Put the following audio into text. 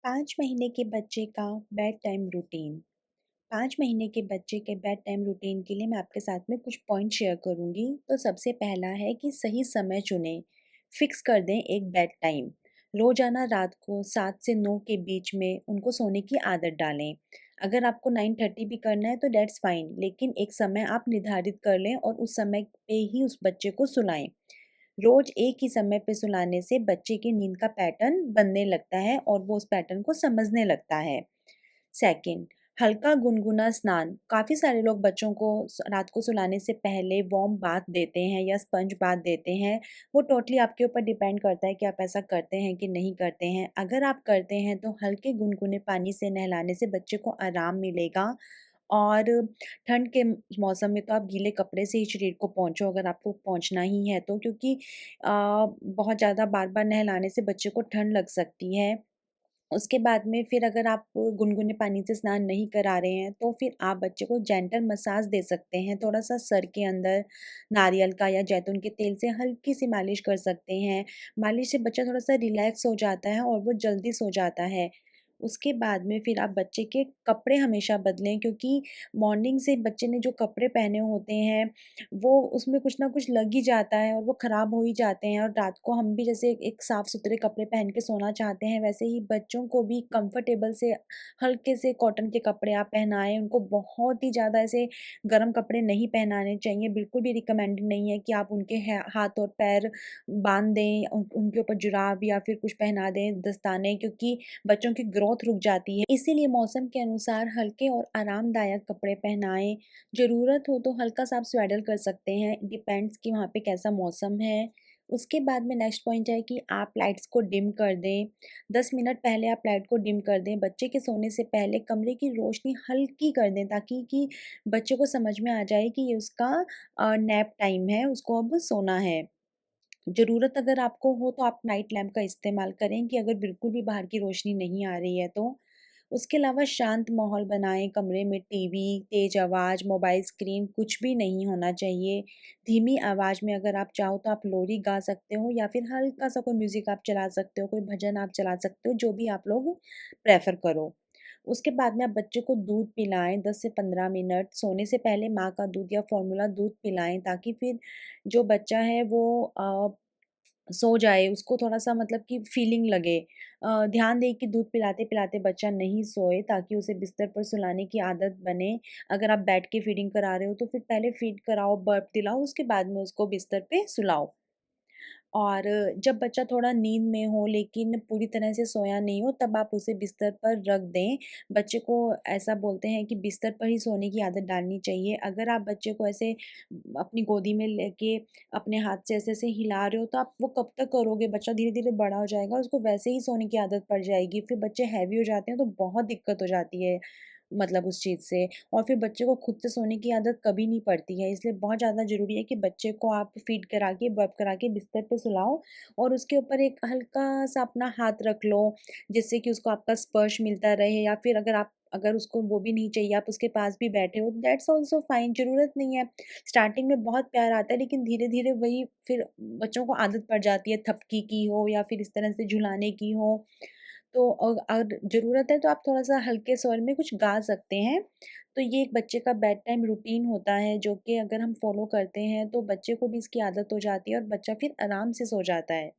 5 महीने के बच्चे का बेड टाइम रूटीन। 5 महीने के बच्चे के बेड टाइम रूटीन के लिए मैं आपके साथ में कुछ पॉइंट शेयर करूँगी। तो सबसे पहला है कि सही समय चुनें। फिक्स कर दें एक बेड टाइम। रोज़ाना रात को 7 से 9 के बीच में उनको सोने की आदत डालें। अगर आपको 9:30 भी करना है तो दैट्स फाइन, लेकिन एक समय आप निर्धारित कर लें और उस समय पे ही उस बच्चे को सुलाएँ। रोज एक ही समय पे सुलाने से बच्चे की नींद का पैटर्न बनने लगता है और वो उस पैटर्न को समझने लगता है। सेकंड, हल्का गुनगुना स्नान। काफ़ी सारे लोग बच्चों को रात को सुलाने से पहले वार्म बाथ देते हैं या स्पंज बाथ देते हैं। वो टोटली आपके ऊपर डिपेंड करता है कि आप ऐसा करते हैं कि नहीं करते हैं। अगर आप करते हैं तो हल्के गुनगुने पानी से नहलाने से बच्चे को आराम मिलेगा। और ठंड के मौसम में तो आप गीले कपड़े से ही शरीर को पोंछो, अगर आपको पोंछना ही है तो, क्योंकि बहुत ज़्यादा बार-बार नहलाने से बच्चे को ठंड लग सकती है। उसके बाद में फिर अगर आप गुनगुने पानी से स्नान नहीं करा रहे हैं, तो फिर आप बच्चे को जेंटल मसाज दे सकते हैं। थोड़ा-सा सर के अंदर नारियल का या जैतून के तेल से हल्की-सी मालिश कर सकते हैं। मालिश से बच्चा थोड़ा-सा रिलैक्स हो जाता है और वो जल्दी सो जाता है। उसके बाद में फिर आप बच्चे के कपड़े हमेशा बदलें, क्योंकि मॉर्निंग से बच्चे ने जो कपड़े पहने होते हैं, वो उसमें कुछ ना कुछ लग ही जाता है और वो ख़राब हो ही जाते हैं। और रात को हम भी जैसे एक साफ़-सुथरे कपड़े पहन के सोना चाहते हैं, वैसे ही बच्चों को भी कंफर्टेबल से हल्के से कॉटन के कपड़े आप पहनाएँ। उनको बहुत ही ज़्यादा ऐसे गर्म कपड़े नहीं पहनाने चाहिए, बिल्कुल भी रिकमेंडेड नहीं है कि आप उनके है हाथ और पैर बाँध दें, उनके ऊपर जुराब या फिर कुछ पहना दें, दस्ताने, क्योंकि बच्चों की ग्रोथ रुक जाती है। इसीलिए मौसम के अनुसार हल्के और आरामदायक कपड़े पहनाएँ। ज़रूरत हो तो हल्का-सा आप स्वेडल कर सकते हैं, डिपेंड्स कि वहाँ पे कैसा मौसम है। उसके बाद में नेक्स्ट पॉइंट है कि आप लाइट्स को डिम कर दें। 10 मिनट पहले आप लाइट को डिम कर दें। बच्चे के सोने से पहले कमरे की रोशनी हल्की कर दें, ताकि कि बच्चे को समझ में आ जाए कि ये उसका नैप टाइम है, उसको अब सोना है। ज़रूरत अगर आपको हो तो आप नाइट लैम्प का इस्तेमाल करें, कि अगर बिल्कुल भी बाहर की रोशनी नहीं आ रही है तो। उसके अलावा शांत माहौल बनाएँ, कमरे में टीवी, तेज़ आवाज़, मोबाइल स्क्रीन कुछ भी नहीं होना चाहिए। धीमी आवाज़ में अगर आप चाहो तो आप लोरी गा सकते हो या फिर हल्का-सा कोई म्यूज़िक आप चला सकते हो, कोई भजन आप चला सकते हो, जो भी आप लोग प्रेफ़र करो। उसके बाद में आप बच्चे को दूध पिलाएँ 10 से 15 मिनट, सोने से पहले माँ का दूध या फ़ॉर्मूला दूध पिलाएँ, ताकि फिर जो बच्चा है वो सो जाए, उसको थोड़ा-सा मतलब कि फ़ीलिंग लगे। ध्यान दें कि दूध पिलाते-पिलाते बच्चा नहीं सोए, ताकि उसे बिस्तर पर सुलाने की आदत बने। अगर आप बैठ के फ़ीडिंग करा रहे हो तो फिर पहले फ़ीड कराओ, बर्प दिलाओ, उसके बाद में उसको बिस्तर पे सुलाओ। और जब बच्चा थोड़ा नींद में हो लेकिन पूरी तरह से सोया नहीं हो, तब आप उसे बिस्तर पर रख दें। बच्चे को ऐसा बोलते हैं कि बिस्तर पर ही सोने की आदत डालनी चाहिए। अगर आप बच्चे को ऐसे अपनी गोदी में लेके अपने हाथ से ऐसे-ऐसे हिला रहे हो, तो आप वो कब तक करोगे? बच्चा धीरे-धीरे बड़ा हो जाएगा, उसको वैसे ही सोने की आदत पड़ जाएगी। फिर बच्चे हैवी हो जाते हैं तो बहुत दिक्कत हो जाती है, मतलब उस चीज़ से। और फिर बच्चे को खुद से सोने की आदत कभी नहीं पड़ती है, इसलिए बहुत ज़्यादा ज़रूरी है कि बच्चे को आप फ़ीड करा के, बर्प करा के बिस्तर पे सुलाओ और उसके ऊपर एक हल्का-सा अपना हाथ रख लो, जिससे कि उसको आपका स्पर्श मिलता रहे। या फिर अगर उसको वो भी नहीं चाहिए, आप उसके पास भी बैठे हो, दैट्स ऑल्सो फाइन, ज़रूरत नहीं है। स्टार्टिंग में बहुत प्यार आता है, लेकिन धीरे-धीरे वही फिर बच्चों को आदत पड़ जाती है, थपकी की हो या फिर इस तरह से झुलाने की हो। तो अगर ज़रूरत है तो आप थोड़ा-सा हल्के स्वर में कुछ गा सकते हैं। तो ये एक बच्चे का बेड टाइम रूटीन होता है, जो कि अगर हम फ़ॉलो करते हैं तो बच्चे को भी इसकी आदत हो जाती है और बच्चा फिर आराम से सो जाता है।